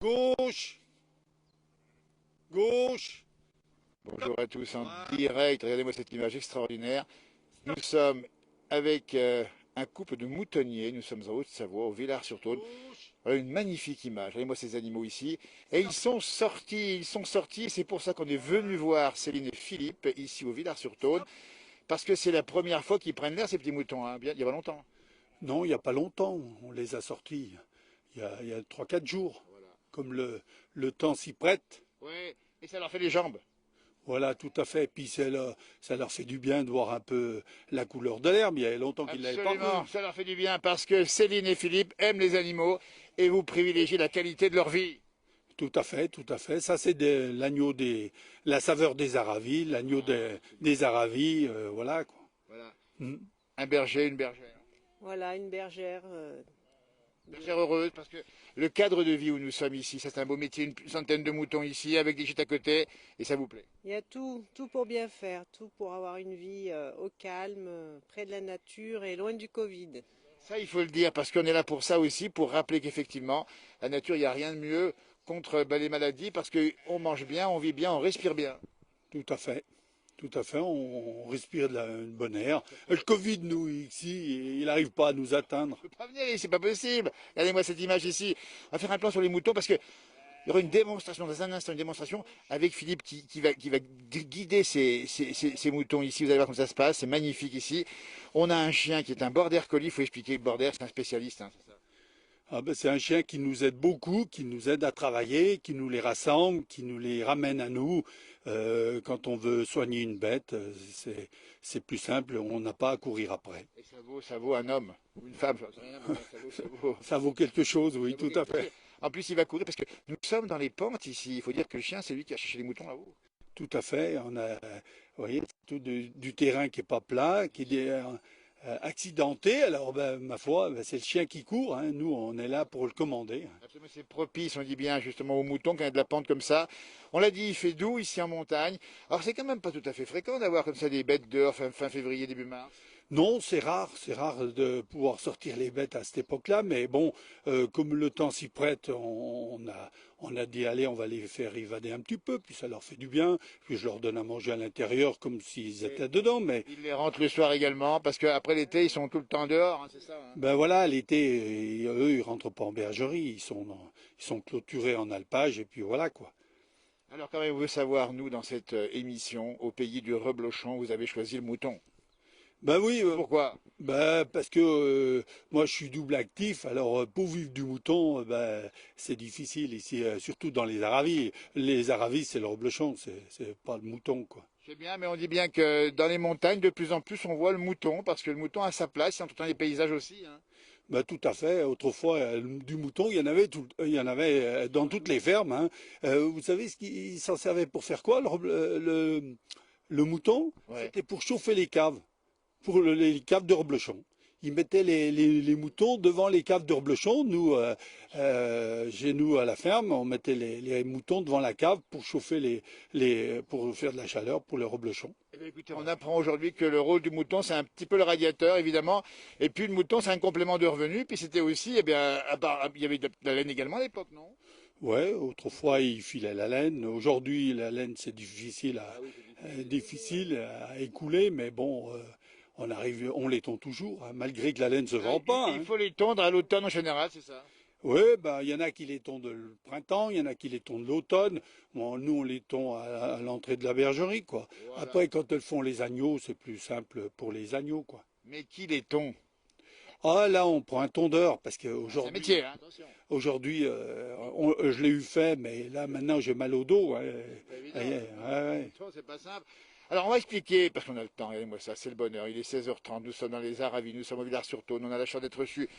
Gauche, gauche. Bonjour à tous en direct. Regardez-moi cette image extraordinaire. Nous sommes avec un couple de moutonniers. Nous sommes en Haute-Savoie, au Villars-sur-Saône. Voilà une magnifique image. Regardez-moi ces animaux ici. Et ils sont sortis. C'est pour ça qu'on est venu voir Céline et Philippe ici au Villars-sur-Saône. Parce que c'est la première fois qu'ils prennent l'air, ces petits moutons. Hein. Bien, il y a pas longtemps. Non, il n'y a pas longtemps. On les a sortis il y a 3-4 jours. Comme le temps s'y prête. Ouais, et ça leur fait les jambes. Voilà, tout à fait. Puis ça leur fait du bien de voir un peu la couleur de l'herbe. Il y a longtemps qu'ils ne l'avaient pas Absolument, vu. ça leur fait du bien parce que Céline et Philippe aiment les animaux et vous privilégiez la qualité de leur vie. Tout à fait, tout à fait. Ça, c'est la saveur des Aravis, l'agneau des Aravis, voilà quoi. Voilà. Mm. Un berger, une bergère. Voilà, une bergère. Bergère heureuse parce que le cadre de vie où nous sommes ici, c'est un beau métier, une centaine de moutons ici avec des gîtes à côté et ça vous plaît. Il y a tout pour bien faire, tout pour avoir une vie au calme, près de la nature et loin du Covid. Ça, il faut le dire parce qu'on est là pour ça aussi, pour rappeler qu'effectivement, la nature, il n'y a rien de mieux contre les maladies parce qu'on mange bien, on vit bien, on respire bien. Tout à fait. Tout à fait, on respire une bonne air. Le Covid, nous, ici, il n'arrive pas à nous atteindre. Je ne peux pas venir, c'est pas possible. Regardez-moi cette image ici. On va faire un plan sur les moutons parce que il y aura une démonstration, dans un instant, une démonstration avec Philippe qui va guider ces moutons ici. Vous allez voir comment ça se passe, c'est magnifique ici. On a un chien qui est un border collie, il faut expliquer que border, c'est un spécialiste. Hein, c'est ça. Ah ben, c'est un chien qui nous aide beaucoup, qui nous aide à travailler, qui nous les rassemble, qui nous les ramène à nous. Quand on veut soigner une bête, c'est plus simple, on n'a pas à courir après. Et ça vaut un homme ou une femme, je sais rien, mais ça vaut. Ça vaut quelque chose, oui, Ça vaut tout à quelque chose. fait. En plus, il va courir parce que nous sommes dans les pentes ici. Il faut dire que le chien, c'est lui qui a cherché les moutons là-haut. Tout à fait. Vous voyez, c'est tout du terrain qui est pas plat, qui est accidenté. Alors, ben, ma foi, ben, c'est le chien qui court. Hein. Nous, on est là pour le commander. Absolument, c'est propice, on dit bien, justement, aux moutons quand il y a de la pente comme ça. On l'a dit, il fait doux ici en montagne. Alors, c'est quand même pas tout à fait fréquent d'avoir comme ça des bêtes dehors fin février, début mars. Non, c'est rare de pouvoir sortir les bêtes à cette époque-là, mais bon, comme le temps s'y prête, on a dit allez, on va les faire évader un petit peu, puis ça leur fait du bien, puis je leur donne à manger à l'intérieur comme s'ils étaient dedans, mais Ils les rentrent le soir également, parce qu'après l'été, ils sont tout le temps dehors, hein, c'est ça. Hein. ben voilà, l'été, eux, ils rentrent pas en bergerie, ils sont clôturés en alpage, et puis voilà quoi. Alors, quand même, vous savoir, nous, dans cette émission, au pays du reblochon, vous avez choisi le mouton. Ben oui, Pourquoi? ben parce que moi je suis double actif, alors pour vivre du mouton, ben c'est difficile ici, surtout dans les Aravis. Les Aravis, c'est le reblochon, c'est pas le mouton quoi. C'est bien, mais on dit bien que dans les montagnes, de plus en plus, on voit le mouton, parce que le mouton a sa place, il entretient les paysages aussi. Hein. Ben tout à fait. Autrefois, du mouton, il y en avait dans toutes les fermes. Hein. Vous savez ce qu'ils s'en servaient pour faire quoi le mouton? Ouais. C'était pour chauffer les caves. Pour les caves de reblochon. Ils mettaient les moutons devant les caves de reblochon. Nous, chez nous à la ferme, on mettait les moutons devant la cave pour chauffer pour faire de la chaleur pour les reblochons. Eh bien, écoutez, on apprend aujourd'hui que le rôle du mouton, c'est un petit peu le radiateur, évidemment. Et puis le mouton, c'est un complément de revenu. Puis c'était aussi, eh bien, il y avait de la laine également à l'époque, non? Ouais, autrefois ils filaient la laine. Aujourd'hui, la laine c'est difficile à écouler, mais bon, on les tond toujours, hein, malgré que la laine se vend pas. Il Hein. faut les tondre à l'automne en général, c'est ça. Oui, ben, il y en a qui les tondent le printemps, il y en a qui les tondent l'automne. Bon, nous, on les tond à l'entrée de la bergerie, quoi. Voilà. Après, quand elles font les agneaux, c'est plus simple pour les agneaux, quoi. Mais qui les tond? Ah, là, on prend un tondeur, parce C'est un métier, hein, attention. qu'aujourd'hui, je l'ai eu fait, mais là, maintenant, j'ai mal au dos. Ouais. C'est pas évident. Ouais. C'est pas simple. Alors, on va expliquer, parce qu'on a le temps, regardez-moi ça, c'est le bonheur. Il est 16h30, nous sommes dans les Aravis, nous sommes au Villars-sur-Saône. On a la chance d'être reçus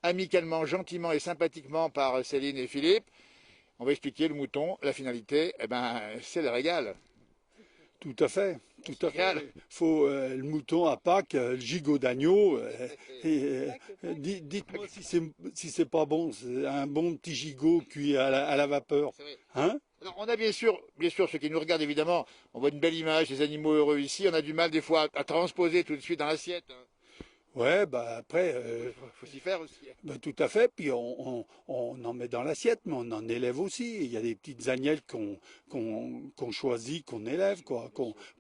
amicalement, gentiment et sympathiquement par Céline et Philippe. On va expliquer le mouton, la finalité, eh ben, c'est le régal. Tout à fait, tout à Régal. fait. Faut le mouton à Pâques, le gigot d'agneau. Dites-moi si c'est pas bon, c'est un bon petit gigot cuit à la vapeur, C'est vrai. hein? Alors, on a bien sûr, ceux qui nous regardent évidemment, on voit une belle image, des animaux heureux ici. On a du mal des fois à transposer tout de suite dans l'assiette. Hein. Ouais, bah après, Faut s'y faire aussi. bah, tout à fait. Puis on en met dans l'assiette, mais on en élève aussi. Il y a des petites agnelles qu'on choisit, qu'on élève, quoi,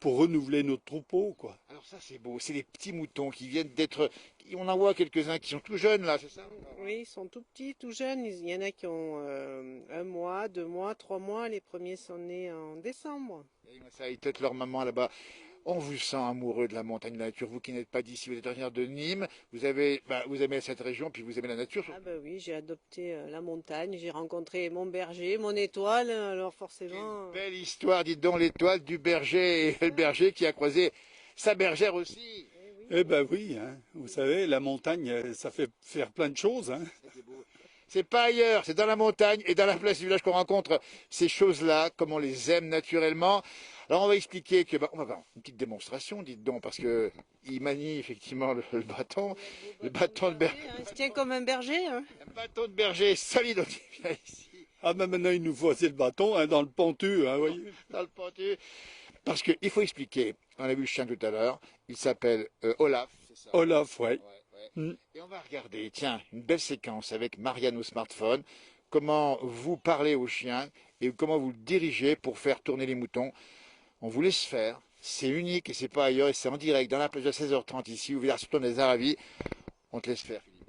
pour renouveler notre troupeau, quoi. Alors ça c'est beau, c'est les petits moutons qui viennent d'être... On en voit quelques-uns qui sont tout jeunes là, c'est ça? Oui, ils sont tout petits, tout jeunes. Il y en a qui ont 1 mois, 2 mois, 3 mois. Les premiers sont nés en décembre. Et ça, ils têtent leur maman là-bas. On vous sent amoureux de la montagne, de la nature. Vous qui n'êtes pas d'ici, vous êtes originaire de Nîmes. Vous aimez cette région, puis vous aimez la nature. Ah ben oui, j'ai adopté la montagne. J'ai rencontré mon berger, mon étoile. Alors forcément. Belle histoire, dites donc, l'étoile du berger et le berger qui a croisé sa bergère aussi. Eh ben oui, hein. Vous savez, la montagne, ça fait faire plein de choses, hein. C'est beau. C'est pas ailleurs, c'est dans la montagne et dans la place du village qu'on rencontre ces choses-là, comme on les aime naturellement. Alors on va expliquer que, on va faire une petite démonstration, dites donc, parce que il manie effectivement le bâton de berger, Il se tient comme un berger. Hein. un bâton de berger solide, on dit bien ici, Ah ben maintenant, il nous faut aussi le bâton, hein, dans le pentu, hein, voyez. dans le pentu. Parce qu'il faut expliquer, on a vu le chien tout à l'heure, il s'appelle Olaf, c'est ça? Olaf, ouais. Ouais, ouais. Et on va regarder, tiens, une belle séquence avec Marianne au smartphone, comment vous parlez au chien et comment vous le dirigez pour faire tourner les moutons. On vous laisse faire, c'est unique et c'est pas ailleurs et c'est en direct dans la plage de 16h30 ici, au village surtout des Aravis. On te laisse faire, Philippe.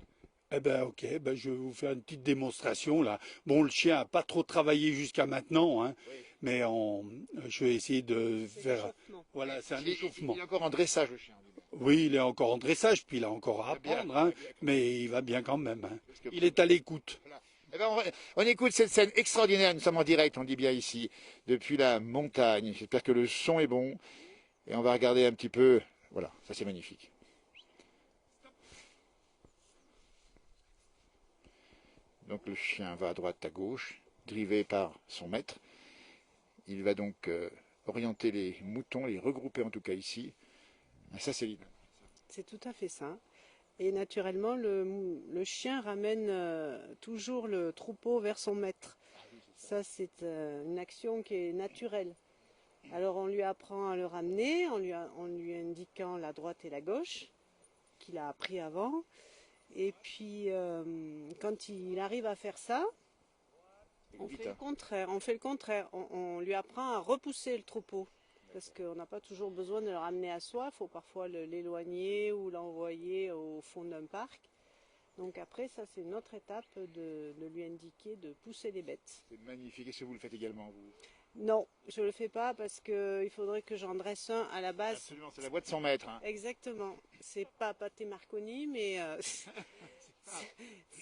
Eh ben ok, ben je vais vous faire une petite démonstration là. Bon, le chien a pas trop travaillé jusqu'à maintenant, hein, Oui. mais je vais essayer de C'est faire. l'échauffement. Voilà, c'est un Il échauffement. est encore en dressage, le chien. Oui, il est encore en dressage, puis il a encore à va bien, apprendre, il hein, va bien. mais il va bien quand même, hein. Parce que- Il est à l'écoute. Voilà. Eh ben, on écoute cette scène extraordinaire, nous sommes en direct, on dit bien ici, depuis la montagne. J'espère que le son est bon et on va regarder un petit peu. Voilà, ça c'est magnifique. Donc le chien va à droite, à gauche, drivé par son maître. Il va donc orienter les moutons, les regrouper en tout cas ici. Ah, ça c'est libre. C'est tout à fait ça. Et naturellement, le chien ramène toujours le troupeau vers son maître. Ça, c'est une action qui est naturelle. Alors, on lui apprend à le ramener en lui indiquant la droite et la gauche, qu'il a appris avant. Et puis, quand il arrive à faire ça, on fait le contraire. On fait le contraire. On lui apprend à repousser le troupeau. Parce qu'on n'a pas toujours besoin de le ramener à soi, il faut parfois l'éloigner ou l'envoyer au fond d'un parc. Donc après, ça c'est une autre étape de lui indiquer de pousser les bêtes. C'est magnifique. Est-ce que vous le faites également, vous? Non, je ne le fais pas parce qu'il faudrait que j'en dresse un à la base. Absolument, c'est la voix de son maître. Hein. Exactement. C'est pas Pâté Marconi, mais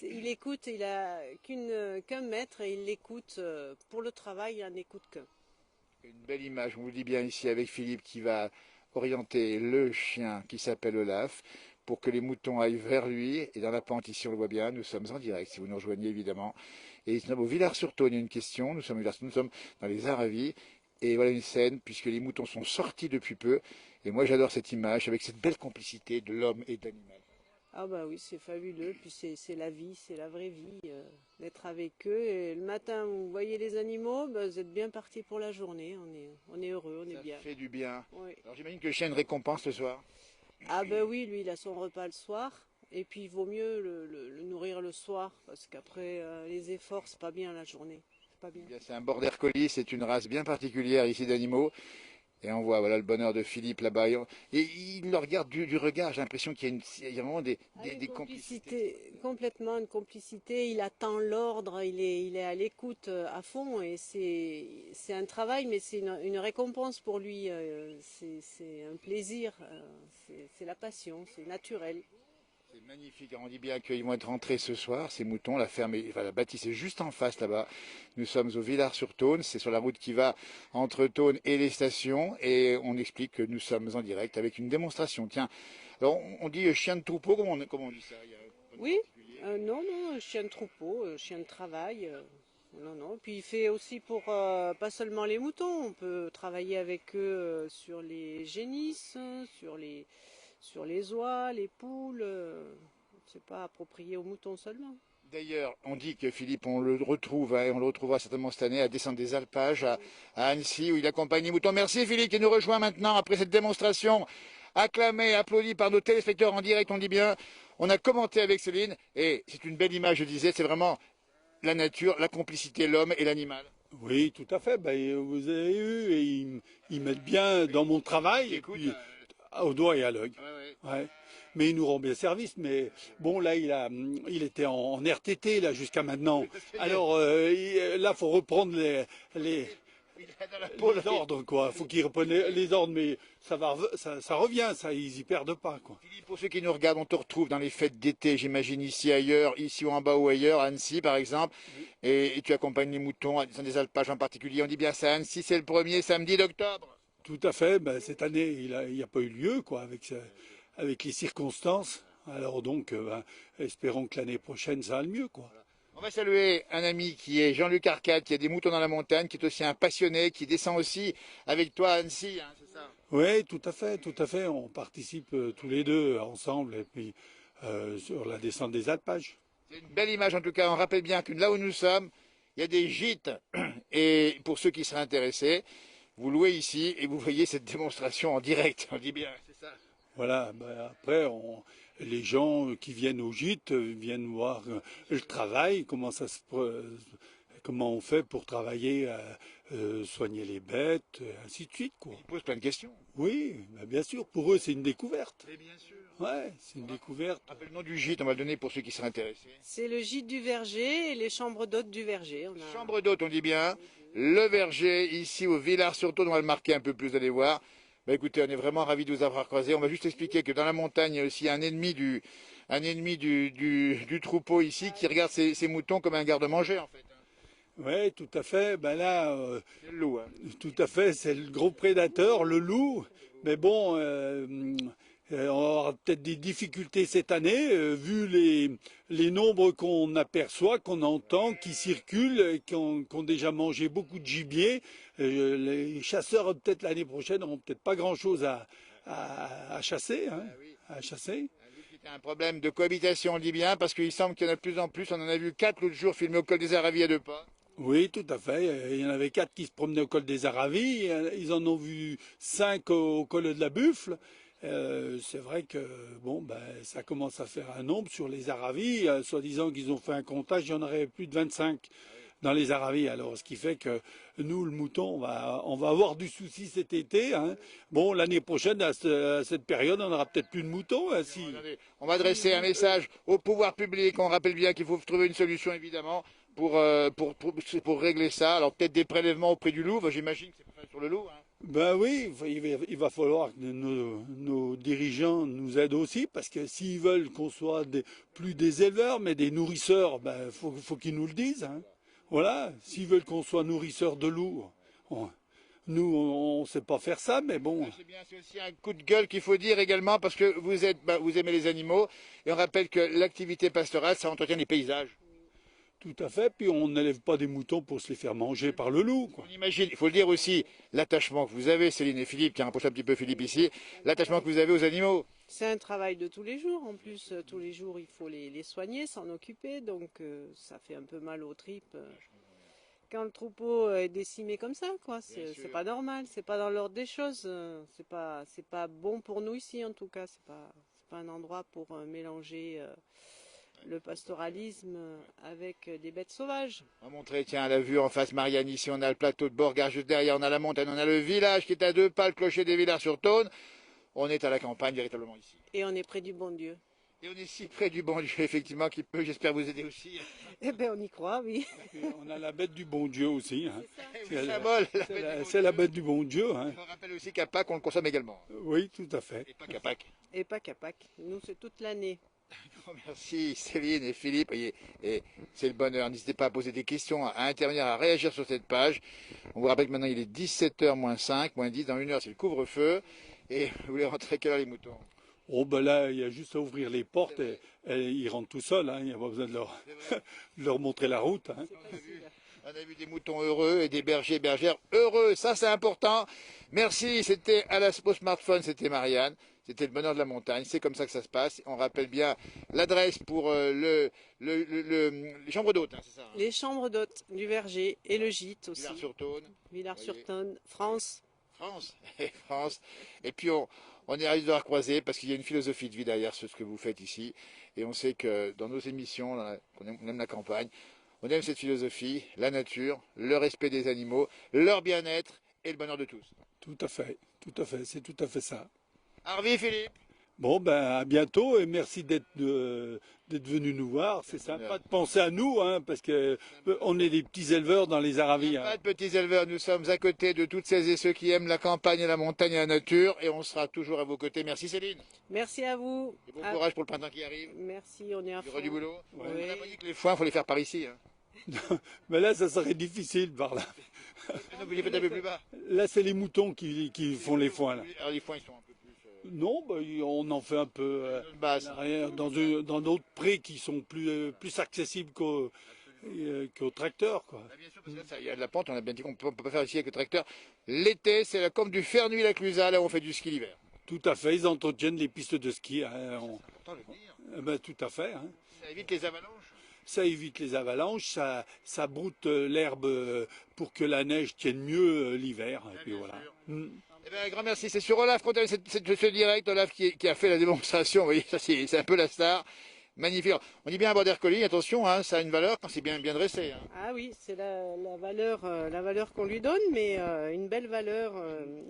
il écoute, il a qu'un maître et il l'écoute. Pour le travail, il n'en écoute qu'un. Une belle image, on vous le dit bien ici avec Philippe qui va orienter le chien qui s'appelle Olaf pour que les moutons aillent vers lui. Et dans la pente ici, on le voit bien, nous sommes en direct, si vous nous rejoignez évidemment. Et nous sommes au Villars-sur-Saône, il y a une question, nous sommes dans les Aravis. Et voilà une scène, puisque les moutons sont sortis depuis peu. Et moi j'adore cette image avec cette belle complicité de l'homme et de l'animal. Ah bah oui, c'est fabuleux, puis c'est la vie, c'est la vraie vie, d'être avec eux. Et le matin, vous voyez les animaux, bah, vous êtes bien partis pour la journée, on est heureux, on est bien. Ça fait du bien. Oui. Alors j'imagine que le chien a une récompense le soir. Ah bah oui, lui, il a son repas le soir, et puis il vaut mieux le nourrir le soir, parce qu'après, les efforts, c'est pas bien la journée, c'est pas bien. Eh bien, c'est un border collie, c'est une race bien particulière ici d'animaux. Et on voit voilà le bonheur de Philippe là-bas. Et il le regarde du regard, j'ai l'impression qu'il y a vraiment des complicités. Complètement une complicité. Il attend l'ordre, il est à l'écoute à fond et c'est un travail, mais c'est une récompense pour lui. C'est un plaisir, c'est la passion, c'est naturel. C'est magnifique. On dit bien qu'ils vont être rentrés ce soir, ces moutons. La ferme, enfin, la bâtisse est juste en face là-bas. Nous sommes au Villars-sur-Saône. C'est sur la route qui va entre Saône et les stations. Et on explique que nous sommes en direct avec une démonstration. Tiens, alors on dit chien de troupeau, comment on dit ça? Oui, non, chien de troupeau, chien de travail. Non, non. Puis il fait aussi pour pas seulement les moutons. On peut travailler avec eux sur les génisses, sur les oies, les poules. C'est pas approprié aux moutons seulement. D'ailleurs, on dit que Philippe, on le retrouve, hein, et on le retrouvera certainement cette année à descendre des alpages à Annecy, où il accompagne les moutons. Merci Philippe qui nous rejoint maintenant après cette démonstration acclamé, applaudi par nos téléspectateurs en direct, on dit bien. On a commenté avec Céline et c'est une belle image, je disais, c'est vraiment la nature, la complicité, l'homme et l'animal. Oui, tout à fait. Ben, vous avez eu, et ils mettent bien dans mon travail, et Écoute, puis au doigt et à l'œil. ouais. Ouais. Mais il nous rend bien service. Mais bon, là, il était en RTT là jusqu'à maintenant. Alors là, faut reprendre les, Il est dans la les ordres, quoi. Faut qu'ils reprennent les ordres, mais ça revient, ça. Ils y perdent pas, quoi. Philippe, pour ceux qui nous regardent, on te retrouve dans les fêtes d'été, j'imagine ici, ailleurs, ici ou en bas ou ailleurs, à Annecy par exemple, et tu accompagnes les moutons dans des alpages en particulier. On dit bien ça, Annecy, c'est le premier samedi d'octobre. Tout à fait. Ben, cette année, il y a pas eu lieu, quoi, avec les circonstances. Alors donc, ben, espérons que l'année prochaine, ça aille mieux, quoi. On va saluer un ami qui est Jean-Luc Arcade, qui a des moutons dans la montagne, qui est aussi un passionné, qui descend aussi avec toi à Annecy, hein, c'est ça? Oui, tout à fait, tout à fait. On participe tous les deux ensemble, et puis sur la descente des alpages. C'est une belle image en tout cas. On rappelle bien que là où nous sommes, il y a des gîtes. Et pour ceux qui seraient intéressés, vous louez ici et vous voyez cette démonstration en direct. On dit bien, c'est ça. Voilà. Ben, après, les gens qui viennent au gîte viennent voir le travail, comment on fait pour travailler, soigner les bêtes, ainsi de suite, quoi. Ils posent plein de questions. Oui, ben, bien sûr. Pour eux, c'est une découverte. Mais bien sûr. Ouais, c'est une découverte. Rappelle le nom du gîte, on va le donner pour ceux qui seraient intéressés. C'est le gîte du verger et les chambres d'hôtes du verger. Chambre d'hôte, on dit bien. Le verger, ici au Villars-sur-Thône, on va le marquer un peu plus, vous allez voir. Bah, écoutez, on est vraiment ravis de vous avoir croisé. On va juste expliquer que dans la montagne, il y a aussi un ennemi du troupeau ici qui regarde ses moutons comme un garde-manger, en fait. Oui, tout à fait. Ben là, C'est le loup, hein. tout à fait, c'est le gros prédateur, le loup. Mais bon, on aura peut-être des difficultés cette année, vu les nombres qu'on aperçoit, qu'on entend, qui circulent, et qui ont déjà mangé beaucoup de gibier. Les chasseurs, peut-être l'année prochaine, n'auront peut-être pas grand-chose à chasser, hein, à chasser. C'était un problème de cohabitation, on dit bien, parce qu'il semble qu'il y en a de plus en plus. On en a vu 4 l'autre jour filmés au col des Aravis à 2 pas. Oui, tout à fait. Il y en avait 4 qui se promenaient au col des Aravis. Ils en ont vu 5 au col de la Buffle. C'est vrai que bon, ben, ça commence à faire un nombre sur les Aravis. Soi-disant qu'ils ont fait un comptage, il y en aurait plus de 25 dans les Aravis. Alors, ce qui fait que nous, le mouton, on va avoir du souci cet été, hein. Bon, l'année prochaine, à cette période, on n'aura peut-être plus de moutons, hein, si. Attendez, on va adresser un message au pouvoir public. On rappelle bien qu'il faut trouver une solution, évidemment, pour régler ça. Alors, peut-être des prélèvements auprès du loup. J'imagine que c'est pas sur le loup, hein. Ben oui, il va falloir que nos dirigeants nous aident aussi, parce que s'ils veulent qu'on soit plus des éleveurs, mais des nourrisseurs, ben faut qu'ils nous le disent, hein. Voilà, s'ils veulent qu'on soit nourrisseurs de loups, nous on ne sait pas faire ça, mais bon. C'est bien, c'est aussi un coup de gueule qu'il faut dire également, parce que vous aimez les animaux, et on rappelle que l'activité pastorale, ça entretient les paysages. Tout à fait, puis on n'élève pas des moutons pour se les faire manger par le loup, quoi. On imagine, il faut le dire aussi, l'attachement que vous avez, Céline et Philippe, qui rapproche un petit peu Philippe ici, l'attachement que vous avez aux animaux. C'est un travail de tous les jours. En plus, tous les jours, il faut les soigner, s'en occuper. Donc, ça fait un peu mal aux tripes quand le troupeau est décimé comme ça, quoi. C'est pas normal. C'est pas dans l'ordre des choses. C'est pas bon pour nous ici, en tout cas. C'est pas un endroit pour mélanger le pastoralisme avec des bêtes sauvages. On va montrer, tiens, la vue en face, Marianne, ici, on a le plateau de Borgard juste derrière, on a la montagne, on a le village qui est à 2 pas, le clocher des Villars-sur-Thône. On est à la campagne, véritablement, ici. Et on est près du bon Dieu. Et on est si près du bon Dieu, effectivement, qui peut, j'espère, vous aider aussi. Eh bien, on y croit, oui. Et on a la bête du bon Dieu aussi, hein. C'est La bête du bon Dieu, hein. On rappelle aussi qu'à Pâques, on le consomme également. Oui, tout à fait. Et pas qu'à Pâques. Et pas qu'à Pâques. Nous, c'est toute l'année. Merci Céline et Philippe, et c'est le bonheur. N'hésitez pas à poser des questions, à intervenir, à réagir sur cette page. On vous rappelle que maintenant il est 17h moins 5, moins 10, dans 1 heure c'est le couvre-feu. Et vous voulez rentrer à quelle heure les moutons? Oh ben là, il y a juste à ouvrir les portes et ils rentrent tout seuls, hein. Il n'y a pas besoin de leur montrer la route, hein. On a vu des moutons heureux et des bergers et bergères heureux, ça c'est important. Merci, c'était au smartphone, c'était Marianne. C'était le bonheur de la montagne, c'est comme ça que ça se passe. On rappelle bien l'adresse pour les chambres d'hôtes, hein, c'est ça, hein? Les chambres d'hôtes du verger et le gîte aussi. Villars-sur-Thône. Villars-sur-Thône, France. France. Et puis On est ravis de voir croiser parce qu'il y a une philosophie de vie derrière ce que vous faites ici. Et on sait que dans nos émissions, on aime la campagne, on aime cette philosophie, la nature, le respect des animaux, leur bien-être et le bonheur de tous. Tout à fait, c'est tout à fait ça. Harvey, Philippe. Bon, ben, à bientôt et merci d'être venu nous voir. C'est sympa de penser à nous, hein, parce que on est des petits éleveurs dans les Aravis. Pas de petits éleveurs, nous sommes à côté de toutes celles et ceux qui aiment la campagne et la montagne et la nature et on sera toujours à vos côtés. Merci Céline. Merci à vous. Et bon courage pour le printemps qui arrive. Merci, on est à Il y fond. aura du boulot. Ouais. On n'a pas dit que les foins, il faut les faire par ici. Hein. Mais là, ça serait difficile par là. Non, vous les faites un peu plus bas. Là, c'est les moutons qui font les foins. Là. Alors les foins, ils sont un peu plus... Non, ben, on en fait un peu dans d'autres prés qui sont plus accessibles qu'au tracteur. Quoi. Ah, bien sûr, parce que là, il y a de la pente, on a bien dit qu'on ne peut pas faire ici avec le tracteur. L'été, c'est la comme du Fernuy-la-Clusaz, là où on fait du ski l'hiver. Tout à fait, ils entretiennent les pistes de ski. Hein, C'est important de le dire. ben, tout à fait. Hein. Ça évite les avalanches. Ça évite les avalanches, ça broute l'herbe pour que la neige tienne mieux l'hiver. Et puis voilà. Eh bien, un grand merci. C'est sur Olaf qu'on a ce direct, Olaf qui a fait la démonstration. Vous voyez, ça c'est un peu la star. Magnifique. On dit bien un border collie, attention, hein, ça a une valeur quand c'est bien dressé. Hein. Ah oui, c'est la valeur qu'on lui donne, mais une belle valeur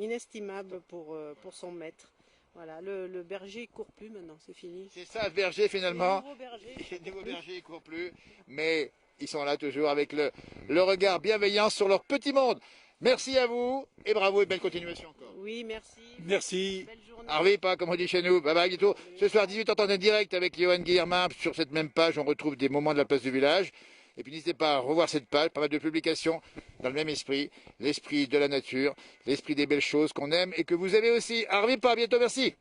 inestimable pour son maître. Voilà, le berger ne court plus maintenant, c'est fini. C'est ça, le berger finalement. Les nouveaux bergers ne courent plus, mais ils sont là toujours avec le regard bienveillant sur leur petit monde. Merci à vous et bravo et belle continuation encore. Oui, merci. Merci. Belle journée. Harvey, pas comme on dit chez nous. Bye bye, bientôt. Ce soir, 18h en direct avec Johan Guillermin. Sur cette même page, on retrouve des moments de la place du village. Et puis n'hésitez pas à revoir cette page, pas mal de publications dans le même esprit, l'esprit de la nature, l'esprit des belles choses qu'on aime et que vous aimez aussi. Harvey, pas, à bientôt, merci.